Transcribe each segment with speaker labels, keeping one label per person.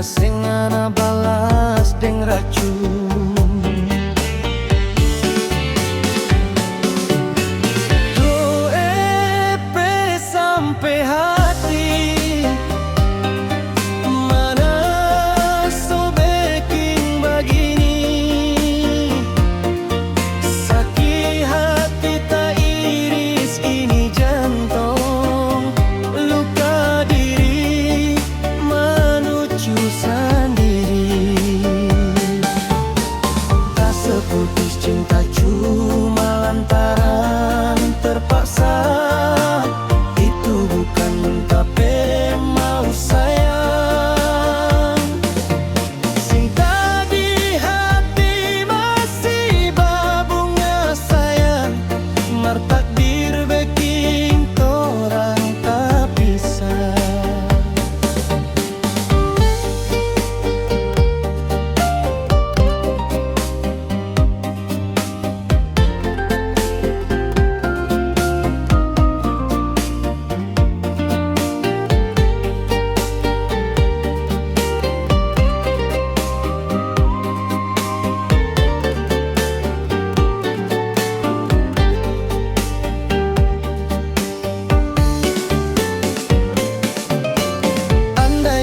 Speaker 1: kasing ana balas deng racun. Doe sampai hati mana sobeking begini, sakit hati tak iris ini jantung, luka diri menuju sendiri. Tak seputus cinta cuma lantaran terpaksa, itu bukan tapi mau sayang. Cinta di hati masih babunga sayang, martakdir bikin torang tak bisa.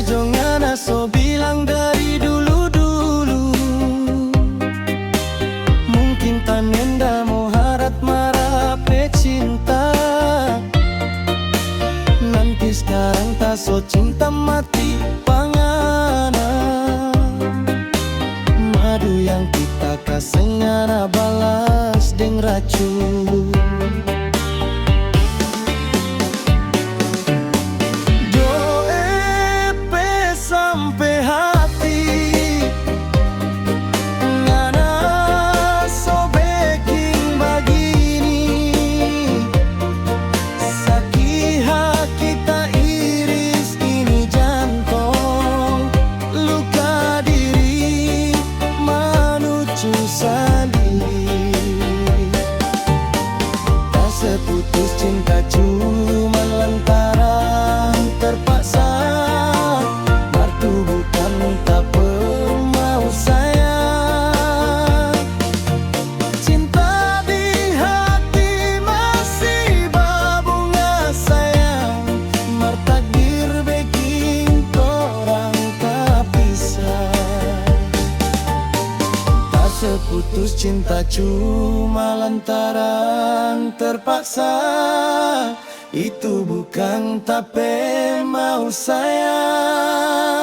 Speaker 1: Jangan so bilang dari dulu-dulu, mungkin tanenda mau harap marah pecinta. Nanti sekarang tak so cinta mati pangana, madu yang kita kasih ngana balas deng racun. Sampai hati ngana sobeking begini, sakit hati tak iris ini jantung, luka diri menuju sendiri. Tak seputus cinta cuma lantaran terpaksa, tak mau sayang. Cinta di hati masih babunga sayang, martakdir bikin torang tak pisah. Tak seputus cinta cuma lantaran terpaksa, itu bukan tapi mau sayang.